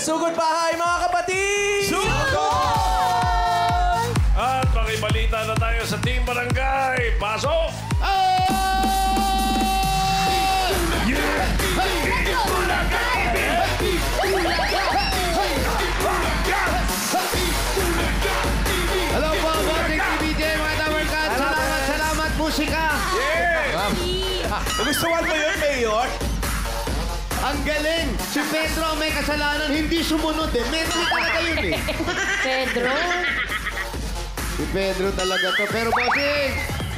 Sugod Bahay, mga kapatid! Sugod! At makibalita na tayo sa Team Barangay. Pasok! Hello po, Bossing TVJ, mga Tamarkat. Salamat, musika. Nagustuhan mo yun, Mayor? Ang galing. Si Pedro ang may kasalanan, hindi sumunod eh. Medley talaga yun eh. Pedro? Si Pedro talaga to. Pero Bossing,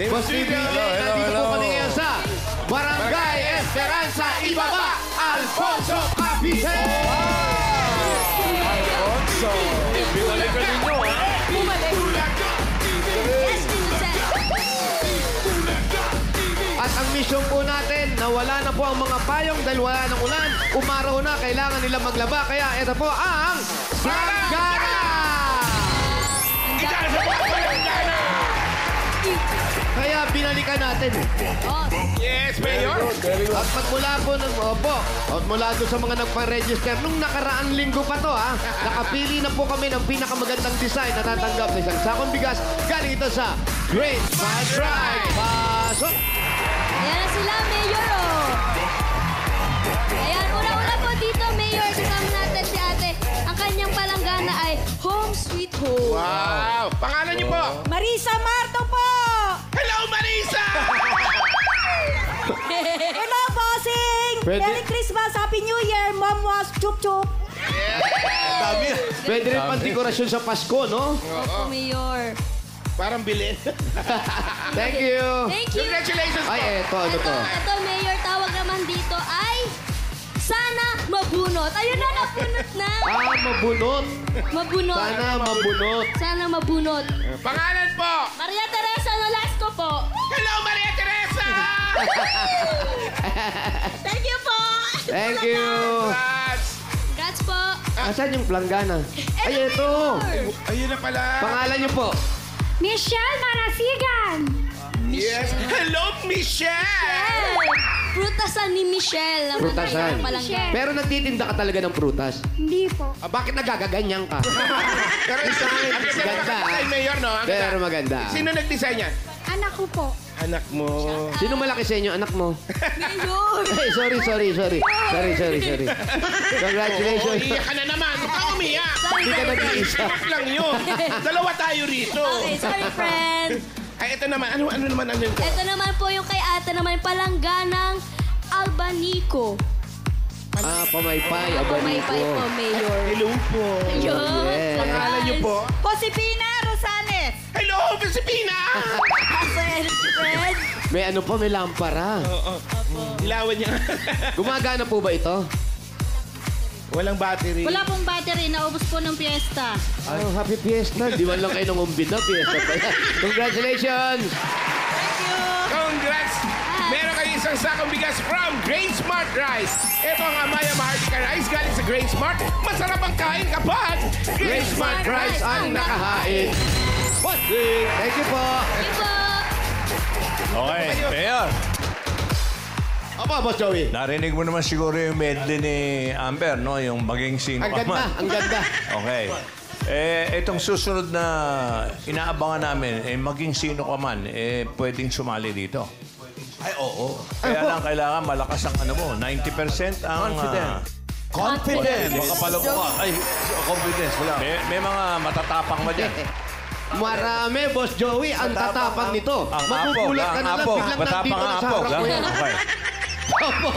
Boss TVJ, nandito po kami ngayon sa Barangay Esperanza, Ibaba, Alfonso Cavite. Alfonso! Bumalik ka ninyo, ha? At ang mission po natin, nawala na po ang mga payong dahil wala ng ulan. Umaraw na, kailangan nila maglaba. Kaya ito po ang Planggana! Kaya binalikan natin. Yes, Mayor! At magmula po ng at mula doon sa mga nagpa-register, nung nakaraang linggo pa to ha, nakapili na po kami ng pinakamagandang design na tatanggap ng isang sakong bigas. Galing ito sa Great Smile Drive. Pasok! Ayan na sila, Mayor, oh. Ayan, una-una po dito, Mayor. Kasama natin si ate. Ang kanyang palanggana ay Home Sweet Home. Wow! Pangalan niyo po? Marisa Marto po! Hello, Marisa! Hello, bossing! Pwede- Merry Christmas! Happy New Year! Mom was chup-chup! Dami. Pwede rin pang dekorasyon sa Pasko, no? Opo, Mayor. Parang bilhin. Thank you! Thank you. Congratulations po! Ay, ano to? Ito, Mayor, tawag naman dito ay Sana Mabunot. Ayun na, nabunot na. Mabunot. Mabunot. Sana mabunot. Sana mabunot. Pangalan po? Maria Teresa Nolasco po. Hello, Maria Teresa! Thank you po. Thank you! Congrats! Congrats po. Asan yung planggana? Ay, ito! Ayun na pala. Pangalan niyo po? Michelle Marasigan! Yes. Hello, Michelle! Prutasan ni Michelle. Ang Prutasan. kanyang palanggana. Pero nagtitinda ka talaga ng prutas. Hindi po. Bakit nagagaganyan ka? Pero isa, ang ganda Ganda. ng kay Mayor, no? Ang Pero ganda. maganda. Sino nag-design yan? Anak ko po. Anak mo. Sino malaki sa inyo, anak mo? Mayor. Ay, sorry. Sorry. Congratulations. Iiyak ka na naman. Huwag ka umiyak. Hindi ka nag-iisa. Iyak lang yun. Dalawa tayo rito. Okay, sorry, friend. Ay, ito naman. Ano naman ito? Ito naman po yung kay ate naman palangganang Albanico. Pamaypay, Pumaypay po, abaniko. Mayor. Hello po. Ayun. Yes. Pangalan niyo po? Josepina Rosales! Hello, Josepina! Friend. May ano pa, may lampara. Ilawan niya. Gumagana po ba ito? Walang battery. Wala pong battery. Naubos po ng piyesta. Oh, happy fiesta. Di man lang kayo nangumbid na fiesta pa yan. Congratulations! Congrats! Meron kayo isang sakong bigas from Great Smart Rice. Ito ang Amaya Maharlika Rice galing sa Great Smart. Masarap ang kain kapag Great Smart Rice ang nakahain. Bossing! Thank you po! Thank you po. Okay, Mayor. Opo, Boss Joey. Narinig mo naman siguro yung medley ni Amber, no? Yung maging sino Ang ka ganda, man. ang ganda. Okay. Itong susunod na inaabangan namin, maging sino ka man, pwedeng sumali dito. Ay, oo. Kaya lang kailangan malakas ang ano mo, 90% ang... Confident. Confident. Baka pala mo ka. Ay, Confidence, wala. may mga matatapang mo dyan. Marami, Boss Joey, ang tatapang nito. Ang Magugulat ka na lang, apog. biglang Matapang nandito ang na sa apog. harap mo yan. Okay. Opo.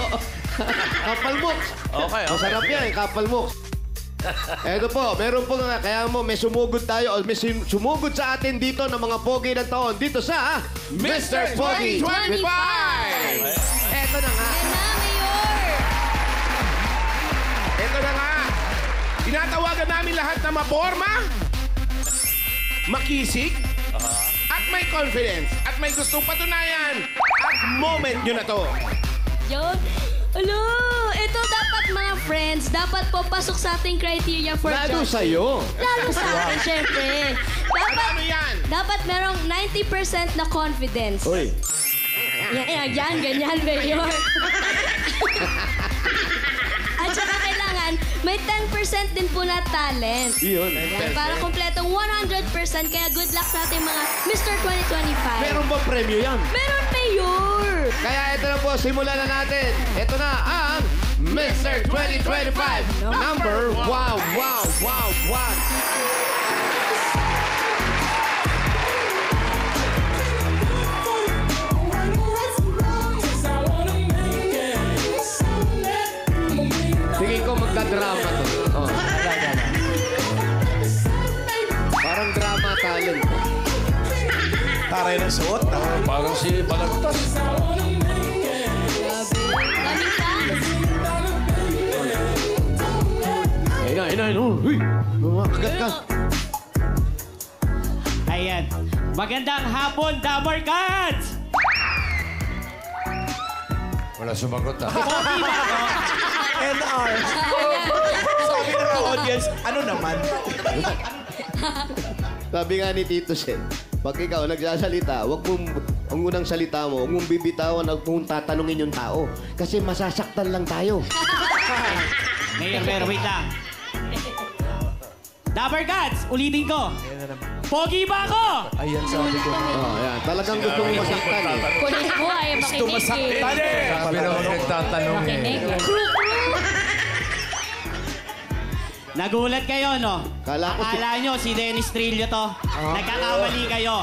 Kapal mo. Okay. Masarap yan, kapal mo. Eto po, meron po nga, kaya mo may sumugod tayo, o may sumugod sa atin dito ng mga pogi ng taon dito sa Mr. Pogi 25. Eto na nga. Yan na, Mayor. Ito na nga. Tinatawagan namin lahat na maporma, makisig, at may confidence. At may gustong patunayan. At moment nyo na to. Yun. Alo, ito dapat mga friends, dapat po pasok sa ating criteria for Lalo judging. sa'yo. Lalo sa akin, syempre. Ano yan? Dapat merong 90% na confidence. Uy. Yan, ganyan, Mayor. At saka kailangan may 10% din po na talent. Yun. Yan, para kompletong 100%. Kaya good luck sa ating mga Mr. 2025. Meron ba premyo yan? Meron, Mayor! Kaya ito na po, simulan na natin. Ito na ang Mr. 2025 number 1. Tingin ko magda-drama to. Oh. Parang drama talent. Taray ng suot. Parang si Balagtas. Daming fans. Ayun. Uy! Kagat ka. Ayan. Magandang hapon, Dabar Cats! Wala sumagot ah. NR. Sabi ng audience, ano naman? Sabi nga ni Tito Sen, pag ikaw nagsasalita, ang unang salita mo, huwag mong bibitawan at kung tatanungin yung tao. Kasi masasaktan lang tayo. Mayor, wait lang. Dabar Cats, ulitin ko. Pogi ba ako? Ayan, sabi ko. Oh, yan. Talagang gusto mong masaktan eh. Kulit ko ay Gusto makinig masaktan eh. Sabi naman nagtatanong eh. Nagulat kayo, no? Kala ko si- Akala nyo si Dennis Trillo to. Nagkakamali kayo.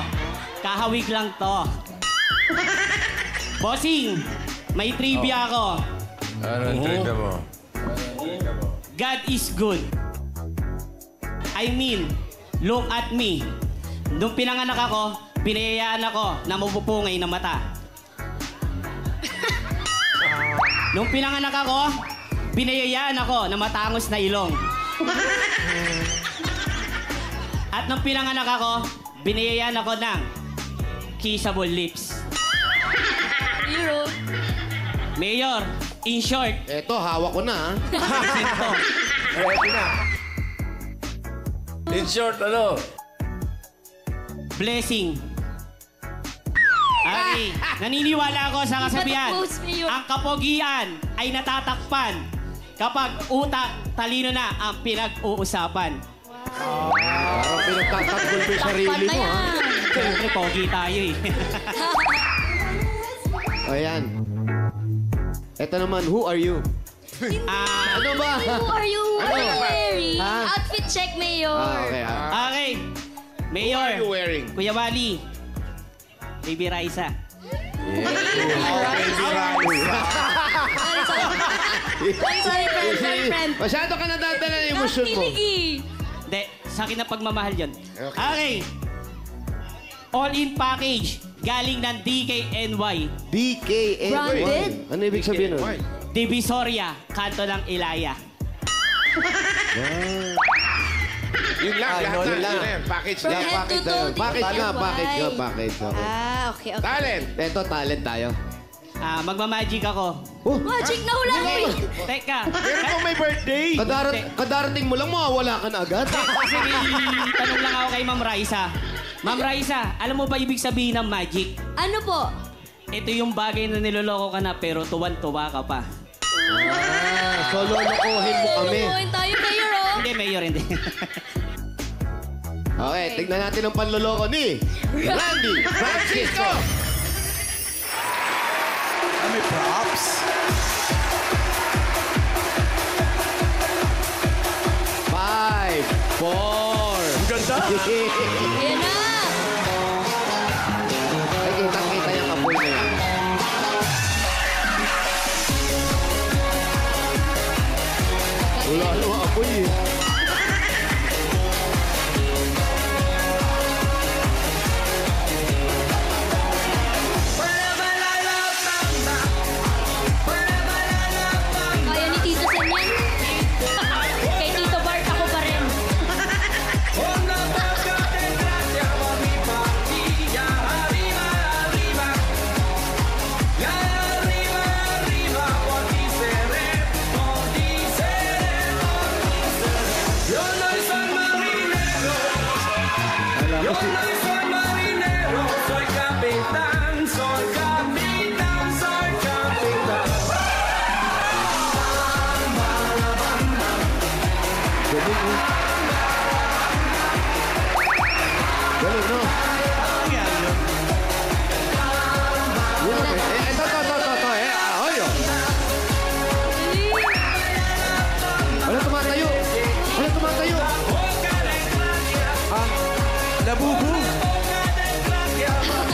Kahawig lang to. Bossing, may trivia ako. Anong trivia mo? God is good. I mean, look at me. Nung pinanganak ako, pinayayaan ako na mapupungay na mata. Nung pinanganak ako, binayayaan ako na matangos na ilong. At nung pinanganak ako, binayayaan ako ng kissable lips. Hero. Mayor, in short, Eto, hawak ko na. ito. Ready na. In short, ano? Blessing. Okay, naniniwala ako sa kasabihan. Post, Mayor. Ang kapogian ay natatakpan kapag utak, talino na ang pinag-uusapan. Parang pinagtatakbol mo yung sarili mo, ha? Siyempre, pogi tayo eh. O, yan. Eto naman, who are you? Ano ba? Who are you? What are you wearing? Ha? Outfit check, Mayor. Okay, ha? Okay, Mayor, wearing? Kuya Wally, Baby Raisa. Sorry, friend. Masyado ka nadadala ng emosyon mo. Nakiligi. Hindi, sa akin na pagmamahal yun. Okay. All-in package galing ng DKNY. DKNY. Branded? Ano ibig sabihin nun? Divisoria, kanto ng Ilaya. Yun lang, lahat yun na. lang. Yun na yan, package From lang. head to toe, Package nga, DKNY. package nga, package. Okay. Okay. Talent. Eto, talent tayo. Magmamagic ako. Oh, Magic na hula mo. Teka, Meron ko may birthday. kadarating mo lang, mawawala ka na agad. kasi may tanong lang ako kay Ma'am Raisa. Ma'am Raisa, alam mo ba ibig sabihin ng magic? Ano po? Ito yung bagay na niloloko ka na pero tuwan-tuwa ka pa. So, lolokohin mo kami. Lulukuhin tayo, Mayor, oh. Hindi, Mayor, hindi. Okay, tignan natin ang panloloko ni Randy Francisco. May props. Five, four. Ganda. Ayan na. Ay, kitang-kita yung apoy na yan. Wala naman apoy eh. Kaya ni Tito Sen yan. Kay Tito Bart, ako pa rin. Galing, no? Yun, ito. Oyo. Wala tumatayo. Labubu.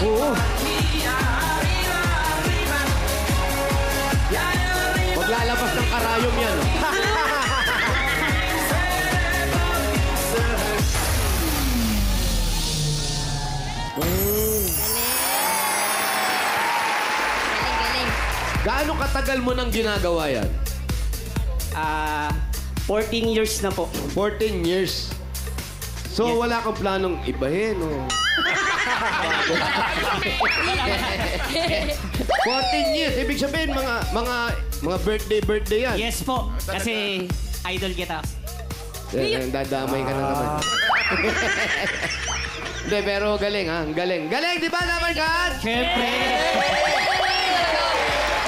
Oo. Maglalabas ng karayom yan. Galing. Gaano katagal mo nang ginagawa yan? 14 years na po. 14 years. So, wala kang planong ibahin, o? 14 years. Ibig sabihin, mga birthday yan. Yes po. Kasi idol kita. Dadamay ka na naman. Hindi, pero galing, ha? Galing. Galing, di ba naman, Kat? Siyempre.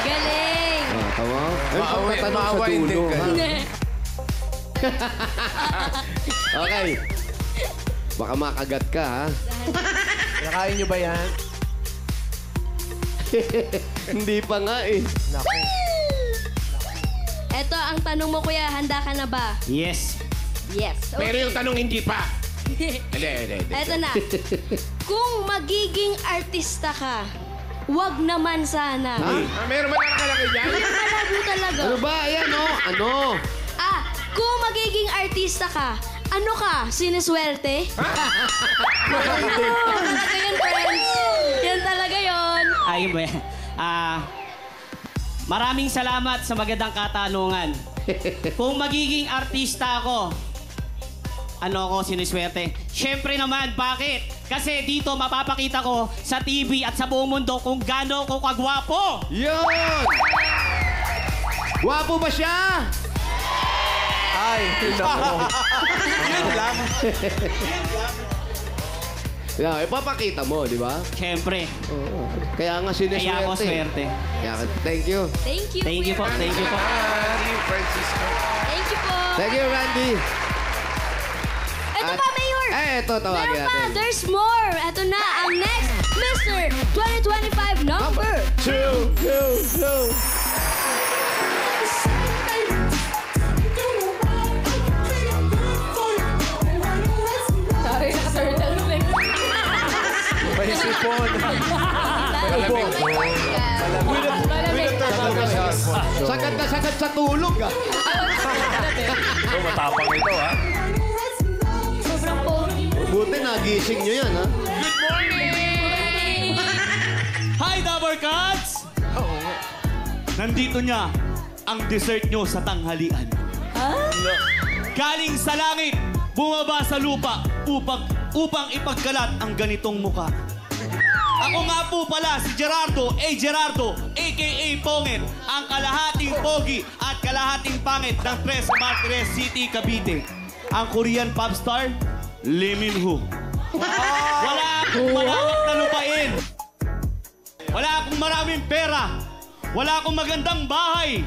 Galing. Tawa. Ay, pagtatanong sa maawain din dulo, kayo. ha? Okay. Baka makagat ka, ha? Nakain niyo ba yan? Hindi pa nga, eh. Eto ang tanong mo, kuya. Handa ka na ba? Yes. Yes. Pero yung tanong hindi pa. Hindi. Eto na. Kung magiging artista ka, wag naman sana. Meron ba nakalagay dyan? Nakalago talaga. Ano ba? Ayan, o. Ano? Kung magiging artista ka, ano ka? Siniswerte? Yan talaga yun, friends. Yan talaga yun. Ayun ba yan? Maraming salamat sa magandang katanungan. Kung magiging artista ako, ano ako siniswerte? Siyempre naman, bakit? Kasi dito mapapakita ko sa TV at sa buong mundo kung gaano ko kagwapo. Yun! Gwapo ba siya? Ay, yun lang. Ipapakita mo, di ba? Siyempre. Oo. Kaya nga siniswerte. Kaya ako swerte. Kaya, thank you. Thank you, Thank you po. Kuya Thank you po. Francisco. Thank you po. Thank you, Randy. Ito pa, Mayor. Ito, tawagin Meron pa, natin. there's more. Ito na, ang next Mr. 2025 number. 2. Sorry, sir. May sipon. Sagad na sagad sa tulog, ah. Matapang ito, ha? Sobrang pogi. Buti nagising nyo yan, ha? Hi, Dabber Cats! Nandito niya ang dessert nyo sa tanghalian. Galing sa langit, bumaba sa lupa upang ipagkalat ang ganitong muka. Ako nga po pala si Gerardo a.k.a. Pongit, ang kalahating pogi at kalahating pangit ng Tres Martires City, Cavite. Ang Korean pop star, Lee Min-ho. Wala akong malawak na lupain. Wala akong maraming pera. Wala akong magandang bahay.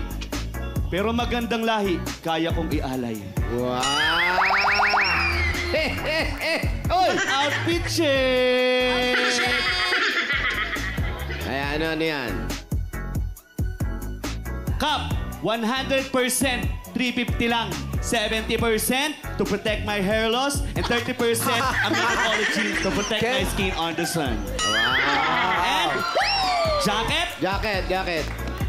Pero magandang lahi, kaya kong ialay. Wow! Oy! Outfit check! Ay, ano yan? Cup, 100% 350 lang. 70% to protect my hair loss and 30% Americology to protect my skin on the sun. Wow! And jacket, Jacket.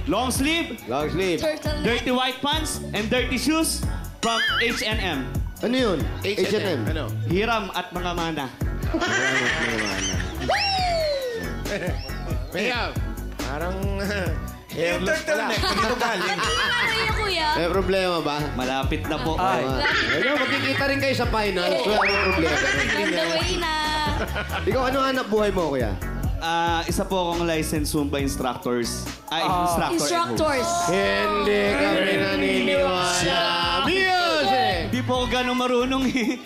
long sleeve, Long sleeve. Turtle. dirty white pants, and dirty shoes from H&M. Ano yun? H&M. Ano? Hiram at mga mana. Mayor, parang Yung hairless pala. turtleneck, dito galing. Ano yun, kuya? May problema ba? Malapit na po. Ay. Ayun, magkikita rin kayo sa finals. Wala may problema. On the way na. Ikaw, ano hanap buhay mo, kuya? Isa po akong licensed Zumba instructors. Instructors. Hindi kami naniniwala. Music! Di po ako ganun marunong eh.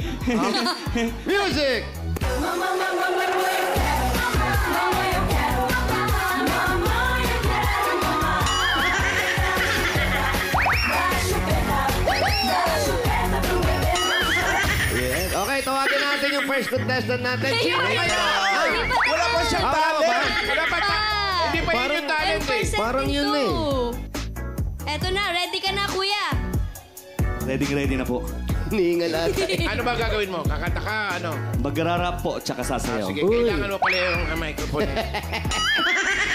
Music! Okay, tawagin natin yung first contestant natin. Sino kaya? Wala pa siyang talent. Wala pa hindi pa yun yung talent eh. Parang yun eh. Eto na, ready ka na, kuya. Ready na po. Hiningal ata. Ano ba gagawin mo? Kakanta ka, ano? Magrarap po, tsaka sasayaw. Sige, kailangan mo pala yung microphone.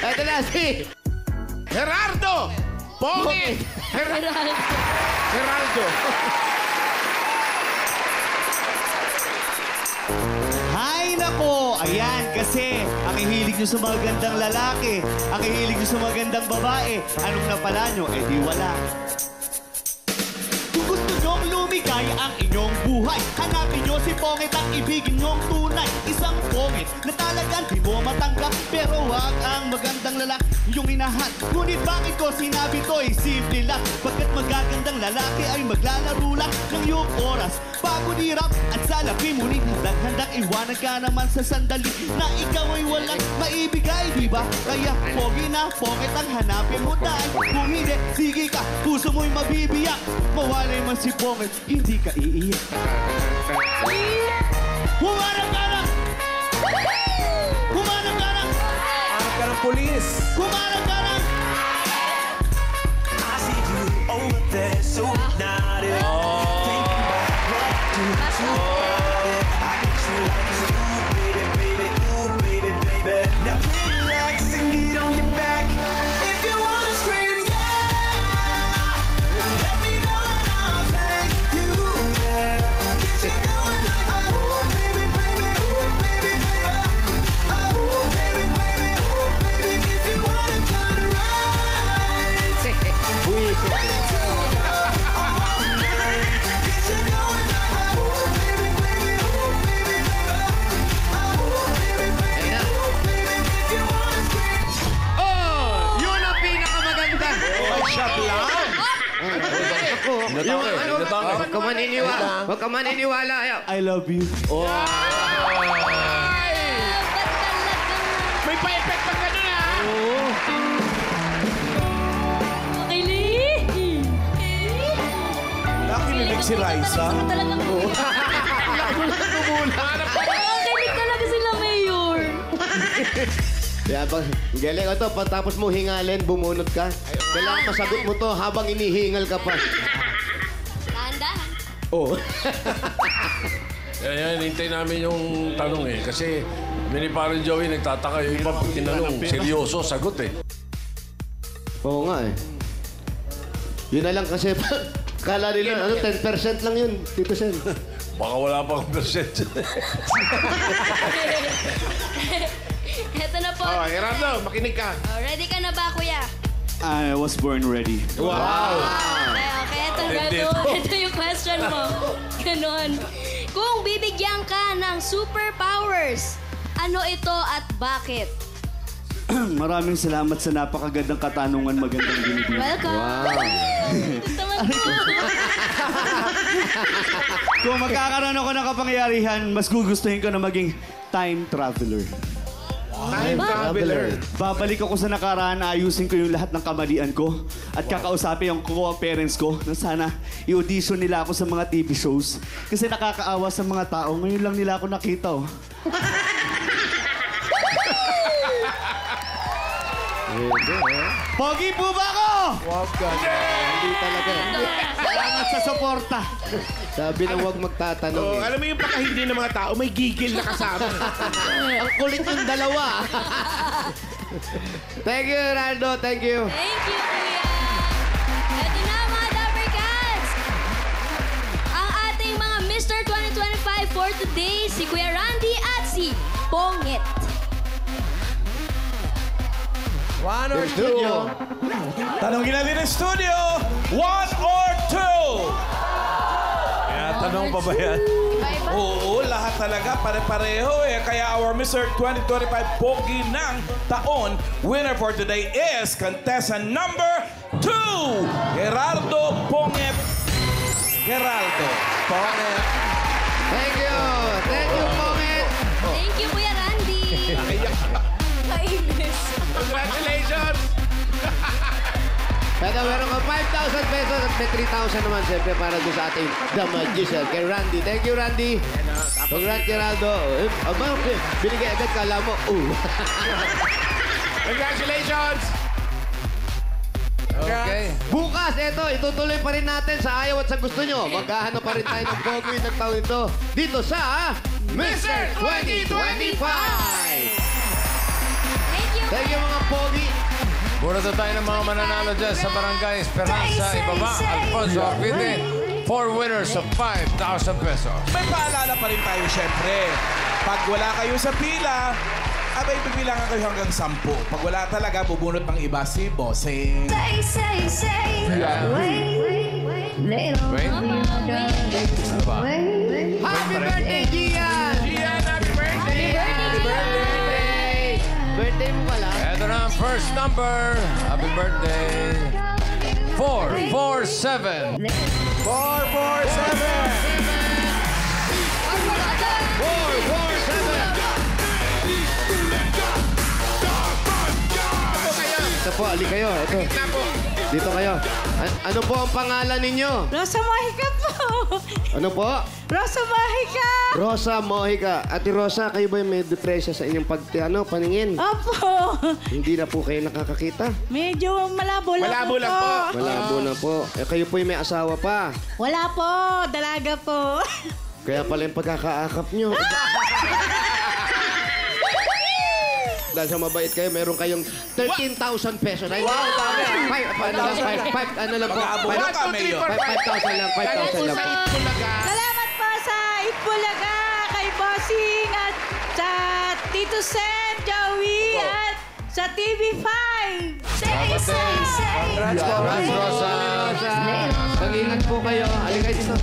Ito na si... Gerardo! Pongit! Gerardo. Hay nako! Ayan, kasi ang hihilig nyo sa magandang lalaki, ang hihilig nyo sa magandang babae, anong napala nyo? Eh di wala. Kung gusto nyong lumigaya ang inyong buhay, hanapin nyo si Pongit ang ibigin nyong tunay. Isang Pongit na talagang di mo matanggap, pero wag ang magandang lalaki yung inahan. Ngunit bakit ko sinabi to'y simple lang? Pagkat magagandang lalaki ay maglalaro lang ng iyong oras bago dirap at salapi. Ngunit handang iwanan ka naman sa sandali na ikaw ay walang maibigay, di ba? Kaya pogi na Pongit ang hanapin mo dahil kung hindi, sige ka, puso mo'y mabibiyak. Mawalay man si Pongit, hindi ka iiyak. Humarap ka na! Humarap ka na! Hanap ka ng pulis. Humarap ka na! Huwag ka maniniwala. Huwag ka maniniwala. I love you. May pa-effect pag gano'n ha? Okay, Lee. Nakinig si Raisa. Talagang Nakinig talaga sila, Mayor. Kaya pag galing ito, pagtapos mo hingalin, bumunot ka. Kailangan masagot mo to habang inihingal ka pa. Dahan-dahan. Oh. Yan, hintay namin yung tanong eh. Kasi mini parang Joey nagtataka. Yung iba pag tinanong, seryoso, sagot eh. Oo nga eh. Yun na lang kasi, kala nila, 10% lang yun, Tito Sen. Baka wala pang percent. Eto na po. Oh, Gerardo, makinig ka. Oh, ready ka na ba, kuya? I was born ready. Okay, ito yung question mo. Ganon. Kung bibigyan ka ng superpowers, ano ito at bakit? Maraming salamat sa napakagandang katanungan, magandang binibigay. Welcome. Ito naman po. Kung magkakaroon ako ng kapangyarihan, mas gugustuhin ko na maging time traveler. Time traveler. Babalik ako sa nakaraan, ayusin ko yung lahat ng kamalian ko at kakausapin yung parents ko na sana i-audition nila ako sa mga TV shows. Kasi nakakaawa sa mga tao. Ngayon lang nila ako nakita, oh. Pogi po ba ako? Wag ka. Hindi talaga. Salamat sa suporta. Sabi na huwag magtatanong Oh, eh. alam mo yung pagkahindi ng mga tao, may gigil na kasama. Ang kulit yung dalawa. Thank you, Raldo. Thank you. Thank you, kuya. Ito na, mga Dapper Cats. Ang ating mga Mr. 2025 for today, si Kuya Randy at si Pongit. 1 or 2? Studio. Tanongin natin ang studio. 1 or 2? Kaya tanong pa ba yan? Oo, lahat talaga. Pare-pareho eh. Kaya our Mr. 2025 Pogi ng taon, winner for today is contestant number 2, Gerardo Pongit. Gerardo Pongit. Thank you. Thank you, Pongit. Thank you, Kuya Randy. Kainis. Congratulations! Ito, meron ka 5,000 pesos at may 3,000 naman siyempre para doon sa ating The Magician kay Randy. Thank you, Randy. Congrats, Geraldo. Aba, binigay agad, kala mo. Congratulations! Okay. Bukas, eto, itutuloy pa rin natin sa ayaw at sa gusto nyo. Maghahanap pa rin tayo ng Pogi ng taon ito. Dito sa Mr. 2025! Thank you, mga Pogi. Muna tayo ng mga mananalo dyan sa Barangay Esperanza, Ibaba, Alfonso Apite. 4 winners of 5,000 pesos. May paalala pa rin tayo, syempre. Pag wala kayo sa pila, abay, bibilangan kayo hanggang 10. Pag wala talaga, bubunot ng iba si Bossing. Happy birthday, Gian! Gian, happy birthday! Happy birthday! Birthday mo pala. Ito na ang first number. Happy birthday. 447. 447! Ito po, ali kayo. Ito. Na po. Dito kayo. Ano po ang pangalan ninyo? Rosa Mojica po. Ano po? Rosa Mojica. Rosa Mojica. Ate Rosa, kayo ba may depresya sa inyong paningin? Opo. Hindi na po kayo nakakakita? Medyo malabo lang Malabo po. lang po. Malabo na po. Eh, kayo po may asawa pa. Wala po. Dalaga po. Kaya pala yung pagkakaakap nyo. Dahil sa mabait kayo, meron kayong 13,000 pesos. Wow, dami. Ano lang po? Mag-aabuno ka, Mayor. 5,000 lang, 5,000 lang. Sa Itbulaga. Salamat po sa Itbulaga, kay Bossing at sa Tito Sen, Joey at sa TV5. Congrats, Rosa. Mag-ingat po kayo. Halika dito.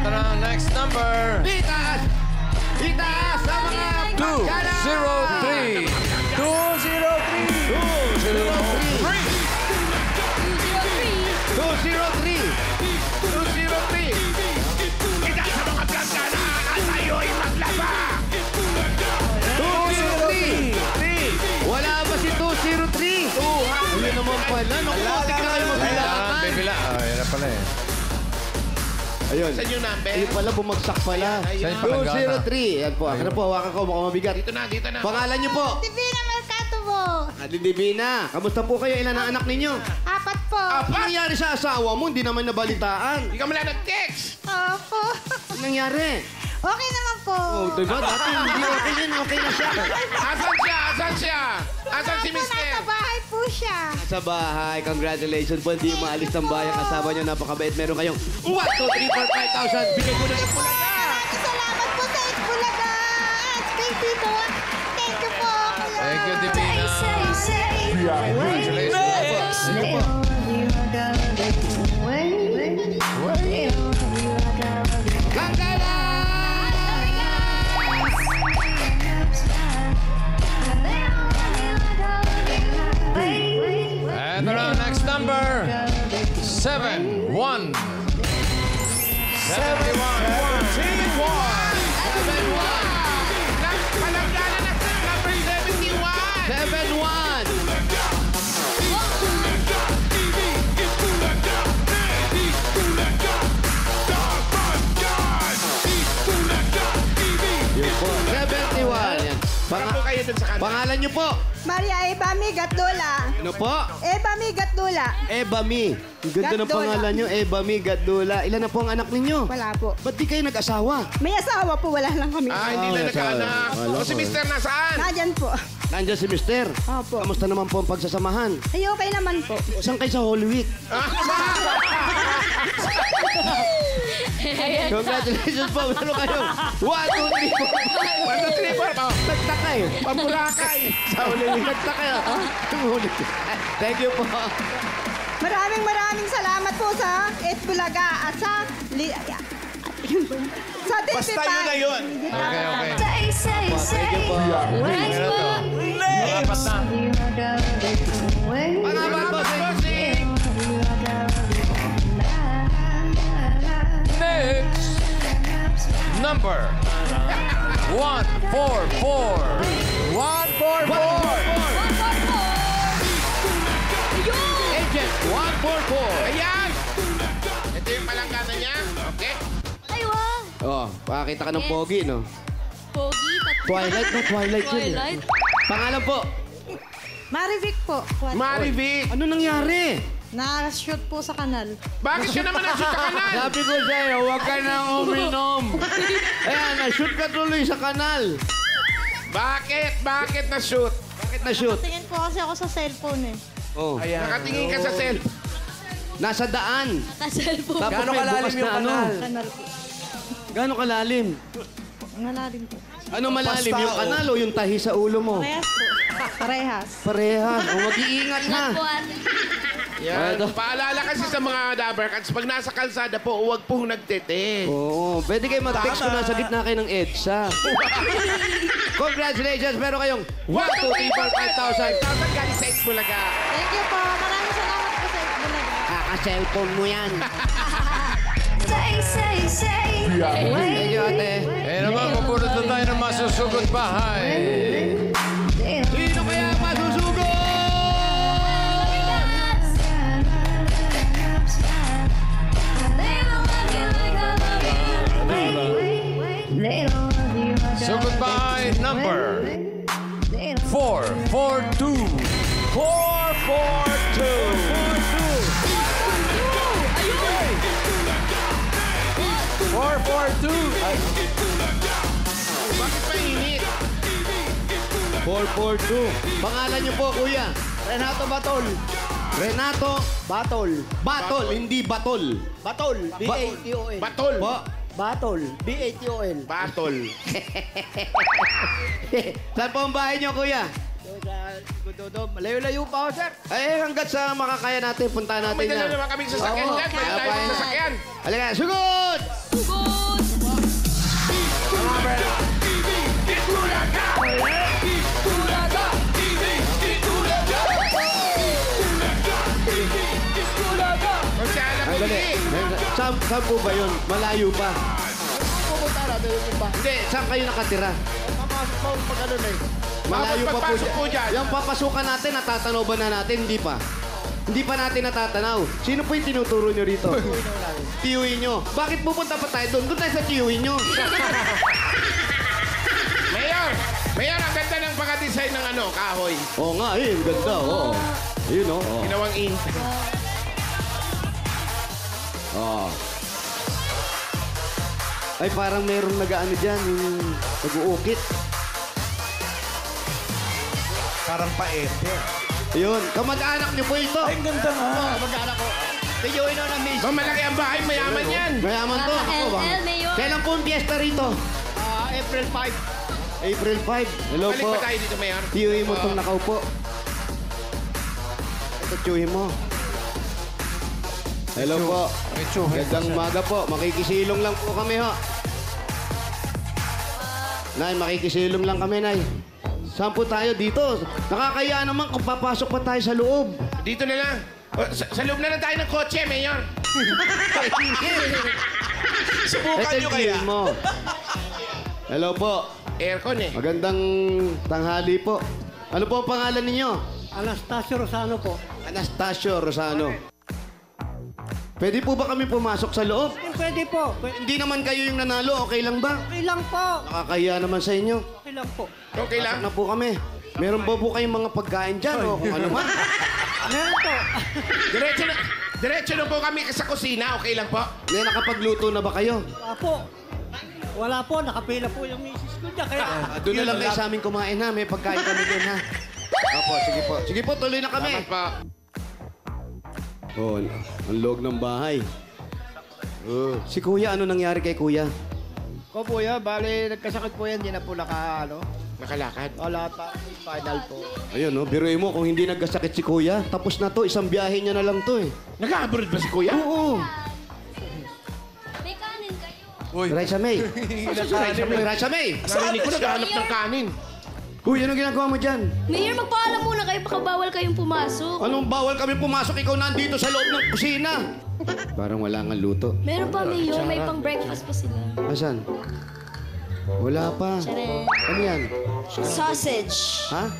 Ito na ang next number. Itaas! Itaas sa mga 203. 203! Ika sa mga plangkana at tayo'y maglaba! 203! Wala ba si 203? Ayun naman pala. Naku, muntik na kayo mabilangan. Bibila. Yan pala eh. Ayun. Saan yung number? Ayun pala, bumagsak pala. Saan yung palanggana? 203. Yan po. Akin na po, hawakan ko. Mukhang mabigat. Dito na. Pangalan niyo po? Divina Mercato po. Ate Divina. Kamusta po kayo? Ilan ang anak ninyo? 4 po. Ano nangyari sa asawa mo? Hindi naman nabalitaan. Hindi ka mula nag-text! Opo. Ano nangyari? Okay naman po. Oh, diba? Dati hindi okay yun. Okay na siya. Asan siya? Asan si Mister? Nasa bahay po siya. Sa bahay. Congratulations po. Hindi maalis ng bahay ang asawa niyo. Napakabait. Meron kayong 1, 2, 3, 4, 5,000. Bigay ko na ng Itbulaga. Maraming salamat po sa Itbulaga. At kay Tito. Thank you po. Thank you, Divina. Congratulations. Ito po. Langkala! Ito na ang next number. 71. 71. Palanggana na sa number 71! 7-1. Yun po. 71. Yan. Para po kayo dun sa kanila. Pangalan niyo po? Maria Eva Mi Gatdula. Ano po? Eva Mi Gatdula. Eva Mi. Ang ganda ng Gatdula. pangalan niyo. Eva Mi Gatdula. Ilan na po ang anak ninyo? Wala po. Ba't di kayo nag-asawa? May asawa po, wala lang kami. Hindi na Ah, nagkaanak. wala O si ko. Mister nasaan? Nadyan po. Nandiyan si Mister. Opo. Kamusta naman po ang pagsasamahan? Ay, okay naman po. Saan kayo sa Holy Week? Congratulations po. Meron kayong 1, 2, 3, 4. 1, 2, 3, 4. Nagtakay. Pamurakay! Sa Holy Week. Nagtakay. Holy Week. Thank you po. Maraming salamat po sa Itbulaga at sa... sa TV5. Basta yun na yun. Okay. Thank you po. Apat na. Pangalan po sa Next number 144. Agent 144. Ayan! Ito yung palanggana niya. Okay. Ay, wow. Oh, pakakita ka ng pogi, no? Pogi, Twilight na Twilight yun. eh. Twilight. Pangalan po. Marivic po. Marivic! Ano nangyari? Na-shoot po sa kanal. Bakit ka naman nasa kanan? Sabi ko sa'yo, huwag ka nang uminom. Ayan, na-shoot ka tuloy sa kanal. Bakit? Bakit na-shoot? Bakit na-shoot? Tingin po kasi ako sa cellphone eh. Oh. Nakatingin ka sa cell. Nasa daan. Naka-cellphone. Tapos may bukas na ano. Kanal po. Gano'ng kalalim? Nalalim po. Ano malalim? Yung kanal o yung tahi sa ulo mo? Parehas po. Parehas. Parehas. O, mag-iingat ha. Ingat po, ate. Yan. Ano? Paalala kasi sa mga Dabarkans, pag nasa kalsada po, huwag pong nagtete. Oo. Pwede kayo mag-text kung nasa gitna kayo ng EDSA. Congratulations! Meron kayong 1, 2, 3, 4, 5,000. 5,000 galing sa Bulaga. Thank you po. Maraming salamat po sa Bulaga. Kaka-cellphone mo yan. Say. Thank you, ate. Eh naman, pupunod na tayo ng masusugod bahay. Sino kaya ang masusugod? Sugod bahay number 442. Bakit mainit? 442. Pangalan niyo po, kuya? Renato Batol. Renato Batol. Batol, hindi Batol. Batol. B-A-T-O-L. Batol. Po. Batol. B-A-T-O-L. Batol. Saan po ang bahay niyo, kuya? Malayo-layo pa ako, sir. Eh, hanggat sa makakaya natin, punta natin May dala yan. naman kaming sasakyan Oo. dyan. Pwede tayo Kaya pa yan. magsasakyan. Halika, sugod! Kung siya alam mo, Dali. hindi. Saan po ba yun? Malayo pa. Pupunta natin yung ba? Hindi, saan kayo nakatira? Papasok po pag ano na eh. Malayo pa po pagpasok po dyan. Yung papasukan natin, natatanaw ba na natin? Hindi pa. Hindi pa natin natatanaw. Sino po yung tinuturo nyo rito? Tiyuhin nyo. Bakit pupunta pa tayo doon? Doon tayo sa tiyuhin nyo. Mayor, ang ganda ng pagka-design ng ano, kahoy. Oo nga, eh. Ang ganda. Oo. Ayun, oo. Ginawang in. Oo. Ay, parang merong nag-ano dyan. Yung nag-uukit. Parang paete. Ayun. Kamag-anak nyo po ito. Ay, ang ganda nga. Mag-anak ko. Tiyuhin na miss. Malaki ang bahay, mayaman yan. Mayaman to. Ako ba? LL, Mayor. Kailan po ang fiesta rito? April 5. April 5. Hello Balik po. pa tayo dito, Mayor. Tiyuhin mo itong nakaupo. Ito, tiyuhin mo. Hello po. Gandang umaga po. Makikisilong lang po kami, ho. Nay, makikisilong lang kami, Nay. Saan po tayo dito? Nakakaya naman kung papasok pa tayo sa loob. Dito na lang. O, sa loob na lang tayo ng kotse, Mayor. Subukan Ito nyo yung kaya. tiyuhin mo. Hello po. Aircon eh. Magandang tanghali po. Ano po ang pangalan ninyo? Anastasio Rosano po. Anastasio Rosano. Pwede po ba kami pumasok sa loob? Pwede po. Hindi naman kayo yung nanalo, okay lang ba? Okay lang po. Nakakaya naman sa inyo. Okay lang po. Okay lang. Pasok na po kami. Meron ba po kayong mga pagkain dyan o kung ano man? Meron po. Diretso na po kami sa kusina. Okay lang po. May nakapagluto na ba kayo? Apo. Wala po. Nakapila po yung misis ko dyan. Kaya... Doon na lang kayo sa amin kumain ha. May pagkain kami doon ha. Opo, sige po. Sige po, tuloy na kami. Salamat po. Oh, ang loob ng bahay. Si Kuya, ano nangyari kay Kuya? Ko po yan. Bale, nagkasakit po yan. Hindi na po Nakalakad. Wala pa. Final po. Ayun, no? Biruin mo, kung hindi nagkasakit si Kuya, tapos na to, isang biyahe niya na lang to eh. Nag-abroad ba si Kuya? Oo. May kanin kayo. Raisa May. Raisa May. Narinig ko naghahanap ng kanin. Uy, anong ginagawa mo dyan? Mayor, magpaalam muna kayo. Baka bawal kayong pumasok. Anong bawal kami pumasok? Ikaw nandito sa loob ng kusina. Parang wala nga luto. Meron pa, Mayor. May pang-breakfast pa sila. Asan? Wala pa. Tcharam. Ano yan? Sausage. Ha?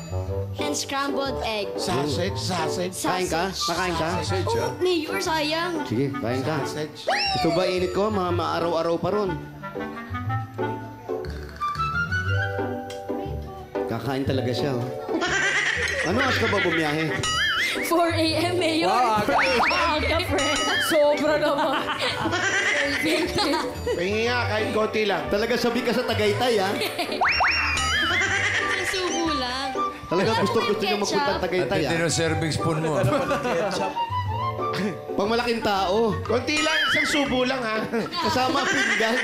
And scrambled egg. Sausage? Kain ka? Nakain ka? Oh, Mayor, sayang. Sige, kain ka. Gusto ba init ko? Mga maaraw-araw pa ron. Kakain talaga siya, oh. Ano oras ka ba bumiyahe? 4 a.m. Mayor. Aga, friend. Sobra naman. Pahingi nga, kahit konti lang. Talaga sabi ka sa Tagaytay, ha? Subo lang. Talaga gusto niyo magpunta sa Tagaytay, Ito ha? yung serving spoon mo. Pag malaking tao, Konti lang, isang subo lang ha. kasama pinggan.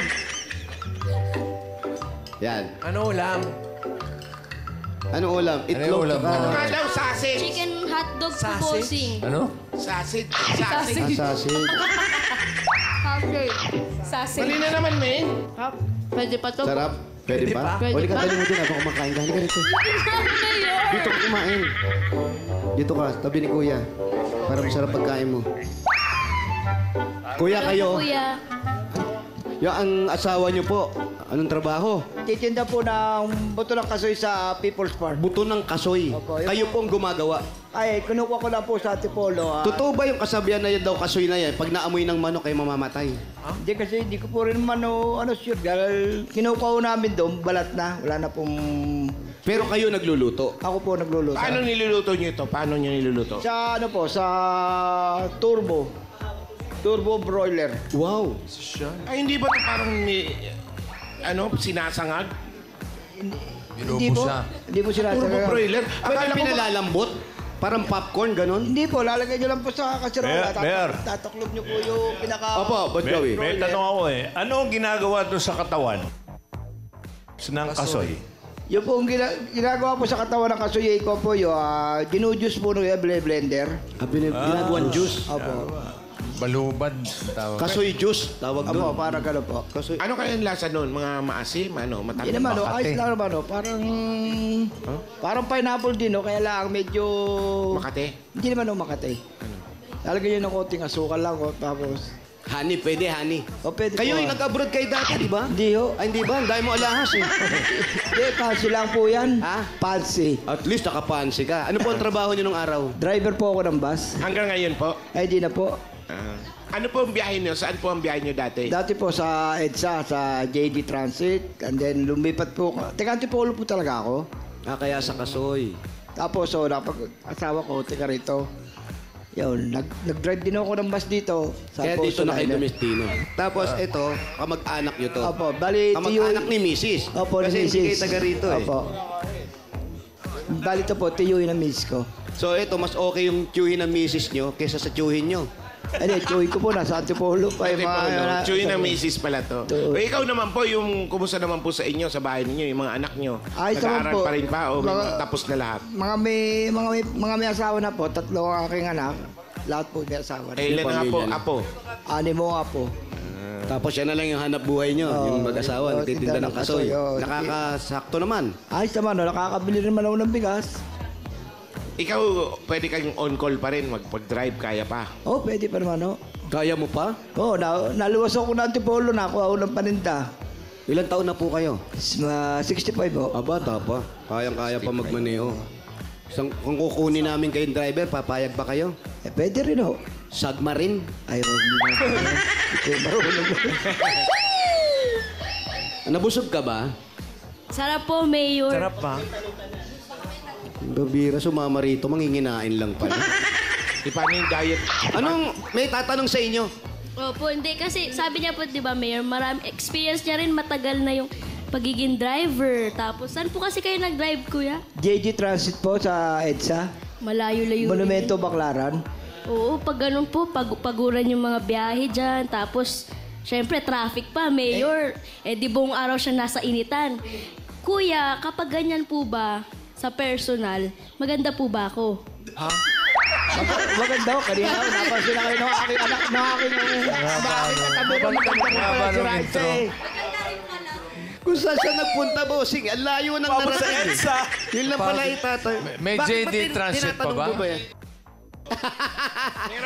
Yan. Ano ulam? Ano ulam? Itlog. ulam tsaka- mo? Nga daw, sausage. Chicken hotdog po, bossing. Ano? Sausage. Ah, sausage. Sausage. Mali na naman, men. Pwede pa to. Sarap. Pwede pa? Pwede Pwede ka pa. dali mo din. Ako kumakain ka. Halika rito. Dito ka kumain. Dito ka, tabi ni Kuya. Para masarap pagkain mo. Kuya, kayo. Kuya. Yung ang asawa niyo po, anong trabaho? Titinda po ng buto ng kasoy sa People's Park. Buto ng kasoy. Opo, yun Kayo pong gumagawa. Ay, kinukuha ko lang po sa Antipolo. Totoo ba yung kasabihan na yan daw kasoy na yan? Pag naamoy ng manok ay mamamatay. Hindi kasi, hindi ko po rin ano sure. Dahil kinukuha ko namin doon, balat na. Wala na pong... Pero kayo nagluluto. Ako po nagluluto. Paano niluluto nyo ito? Paano nyo niluluto? Sa ano po, sa turbo. Turbo broiler. Wow. Ay, hindi ba ito parang sinasangag? Hindi po. Hindi po sila. Turbo broiler? Pwede Akala ko ba... pinalalambot? Parang popcorn, ganon? Hindi po, lalagay nyo lang po sa kaserola. Mayor. Tataklob nyo po yung pinaka... Opo, Boss Joey. May tanong ako eh. Ano ang ginagawa doon sa katawan? Ng kasoy? Yung po ginagawa po sa katawan ng kasoy ko po yung ginujuice po ng blender. Ginagawan juice. Opo. Balubad. Tawag. Kasoy juice, tawag Opo, doon. parang gano'n po. Kasoy. Ano kaya ang lasa nun? Mga maasim? Ano? Hindi Matamis? naman, Makati. ayos lang naman, parang... Parang pineapple din, kaya lang medyo... Makate? Hindi naman Makati. Lalagyan nyo ng konting asukal lang, tapos... Honey, pwede honey. O, pwede Kayo po, yung nag-abroad kayo dati, di ba? Hindi ho. Ay, hindi ba? Ang dahil mo alahas eh. Hindi, fancy lang po yan. Ha? Fancy. At least nakapansi ka. Ano po ang trabaho niyo nung araw? Driver po ako ng bus. Hanggang ngayon po? Ay, di na po. Ano po ang biyahe nyo? Saan po ang biyahe nyo dati? Dati po sa EDSA, sa JD Transit, and then lumipat po ako. Teka, Antipolo po talaga ako. Kaya sa kasoy. Tapos, so, napag-asawa ko, teka rito. Yun, nag-drive din ako ng bus dito. Sa Kaya dito Poso na kayo Island. dumestino. Tapos ito, kamag-anak nyo to. Opo, bali, Kamag-anak ni Mrs. Opo, Kasi ni hindi kayo Mrs. taga rito eh. Opo. Bali ito po, tiyuhin ng miss ko. So ito, mas okay yung tiyuhin ng Mrs. nyo kaysa sa tiyuhin nyo. Ano, tiyuhin ko po, nasa Antipolo pa. Ate Paulo, Chuy na miss. misis pala to. To. O, ikaw naman po, yung kumusta naman po sa inyo, sa bahay ninyo, yung mga anak nyo? Ayos naman Nag-aaral po. pa rin pa o Mga- tapos na lahat? Mga may asawa na po, 3 ang aking anak. Lahat po may asawa na. Eh, ilan na nga po, pamilya na. apo? 6 mo nga po. Tapos yan na lang yung hanap buhay nyo, yung mag-asawa, oo, nagtitinda tinda ng ng kasoy. kasoy, oo. Nakakasakto naman. Ayos naman, no? Nakakabili rin naman ako ng bigas. Ikaw, pwede kang on-call pa rin, magpag-drive, kaya pa. Oh, pwede pa naman, no? Kaya mo pa? Oh, naluwas ako ng Antipolo na ako ng paninda. Ilang taon na po kayo? 65 po. Bata pa. Kayang-kaya pa magmaneho. Kung kukunin namin kayong driver, papayag ba kayo? Eh, pwede rin, ho. Submarine? Ay, hindi na. Ito yung marunong. Nabusog ka ba? Sarap po, Mayor. Sarap pa. Gabira, sumama rito, manginginain lang pala. Di paano yung diet? Anong, may tatanong sa inyo? Opo, hindi. Kasi sabi niya po, di ba, Mayor, marami experience niya rin, matagal na yung pagiging driver. Tapos, saan po kasi kayo nag-drive, kuya? JG Transit po sa EDSA. Malayo-layo. Monumento Baclaran. Oo, pag ganun po, paguran yung mga biyahe dyan. Tapos, syempre, traffic pa, Mayor. Eh, di buong araw siya nasa initan. Kuya, kapag ganyan po ba, sa personal, maganda po ba ako? Maganda ko. Kanina ako, napansin na kayo ng aking anak, ng aking katabi ko. Maganda ko pala si Raisa eh. Kung saan siya nagpunta, bossing, ang layo ng Papunta sa narating. EDSA. Yun lang pala itatay. May JD Transit pa ba?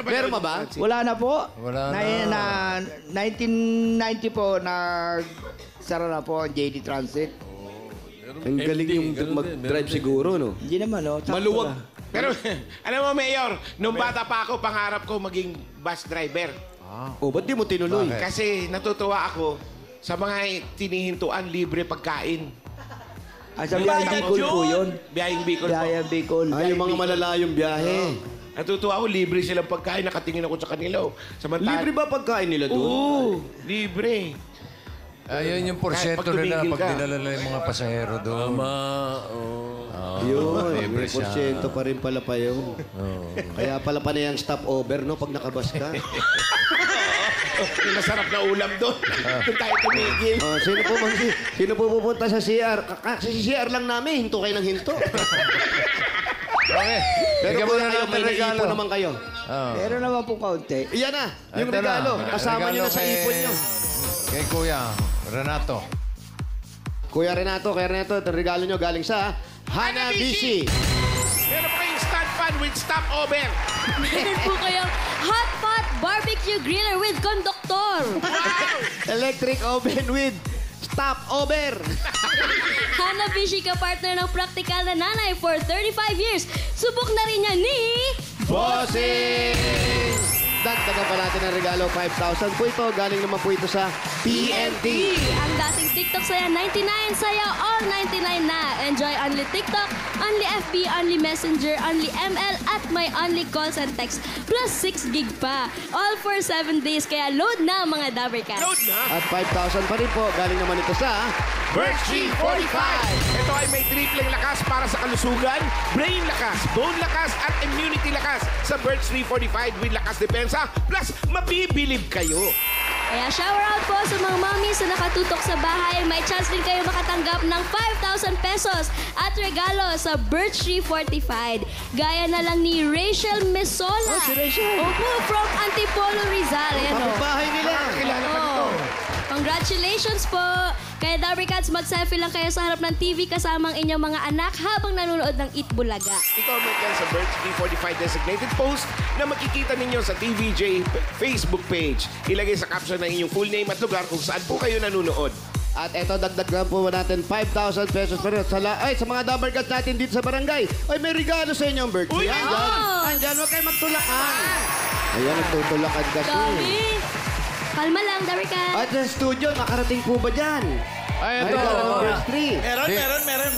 Meron pa ba? Wala na po. Wala na. 1990 po, sara na po ang JD Transit. Ang galing yung mag-drive siguro, no? Hindi naman, no? Sakto Maluwag. lang. Pero, alam mo, Mayor, nung bata pa ako, pangarap ko maging bus driver. Oh, ba't di mo tinuloy? Kasi natutuwa ako sa mga tinihintuan libre pagkain. Sa biyaheng Bicol po yun. Biyaheng Bicol po. Biyaheng Bicol. Ay, yung mga malalayong biyahe. Natutuwa ako, libre silang pagkain. Nakatingin ako sa kanila. Libre ba pagkain nila doon? Oo, libre. Ayun yung Kahit porsyento pag nila tumigil pag ka. dinala nila yung mga pasahero doon. Yun, libre may siya. porsyento pa rin pala pa yun. Kaya pala pa na yung stopover, no? Pag nakabas ka. Yung masarap na ulam doon. Doon tayo tumigil. Sino po pupunta sa CR? Kasi CR lang namin, hinto kayo ng hinto. Okay. Pero Bigyan mo kung na kayo, natin may regalo. naipon naman kayo. Pero naman po kaunti. Iyan na, yung Ito na. regalo. Kasama nyo na sa Regalo ipon nyo. Kay Kuya Renato. Kuya Renato, ito regalo nyo galing sa Hanabishi. Meron pa kayong stand fan with stopover. Meron po kayong hot pot barbecue griller with conductor. Electric oven with stopover. Hanabishi ka partner ng praktikal na nanay for 35 years. Subok na rin niya ni... Bossing! Dagdagan pa natin ang regalo, 5,000 po ito. Galing naman po ito sa PNT. Ang dating TikTok saya 99, saya all 99 na. Enjoy only TikTok, only FB, only Messenger, only ML, at may only calls and text. Plus 6 gig pa. All for 7 days, kaya load na mga Dabbercats. Load na. At 5,000 pa rin po. Galing naman ito sa Birch Tree 45. Ito ay may tripleng lakas para sa kalusugan, brain lakas, bone lakas, at immunity lakas sa Birch Tree 45 with lakas depensa. Plus, mabibilib kayo. Kaya shower out po sa mga mommies na nakatutok sa bahay. May chance din kayo makatanggap ng 5,000 pesos at regalo sa Birch Tree 45. Gaya na lang ni Rachel Mesola. Si Rachel. Opo, from Antipolo, Rizal. Ayan o. bahay nila. Kilala ka nito. Congratulations po! Kaya Dabbercats, mag-selfie lang kayo sa harap ng TV kasama ang inyong mga anak habang nanonood ng Eat Bulaga. I-comment yan sa Birch Tree 45 designated post na makikita ninyo sa TVJ Facebook page. Ilagay sa caption ng inyong full name at lugar kung saan po kayo nanonood. At eto, dagdagan po natin 5,000 pesos pa rin. Sa mga Dabbercats natin dito sa barangay. Ay, may regalo sa inyong birthday. Uy, Andyan, huwag kayo magtulakan. Ayan, nagtutulakan kasi. Dami! Kalma lang, Dabbercats. At sa studio, nakarating po ba dyan? Ay, Ay, ito. regalo ng birthday. Meron.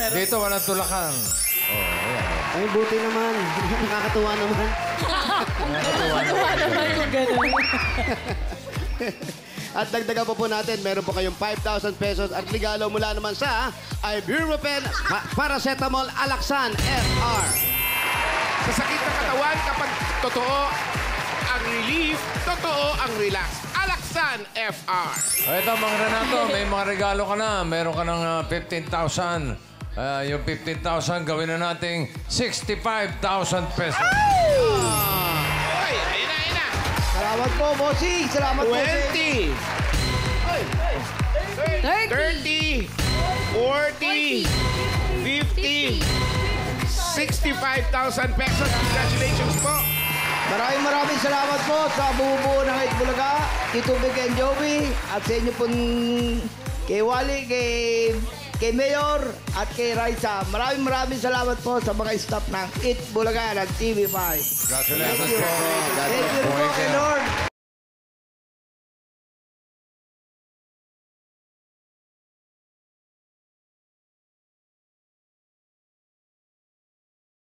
Dito walang tulakan. Ay, buti naman. Nakakatuwa naman. At dagdagan po natin, meron po kayong 5,000 pesos at regalo mula naman sa Ibuprofen Paracetamol Alaxan FR. Sa sakit ng katawan, kapag totoo ang relief, totoo ang relax. Alaxan FR. Ito, mga Renato, may mga regalo ka na. Meron ka ng 15,000. Yung 15,000, gawin na nating 65,000 pesos. Oy, ayun na. Salamat po, bossing. Salamat po. 20. 30. 40. 50. 65,000 pesos. Congratulations po. Maraming salamat po sa bumubuo ng Eat Bulaga, Tito Vic and Joey, at sa inyo pong kay Wally, kay Mayor, at kay Raisa. Maraming salamat po sa mga staff ng Eat Bulaga ng TV5. Congratulations po. Thank you po kay Lord.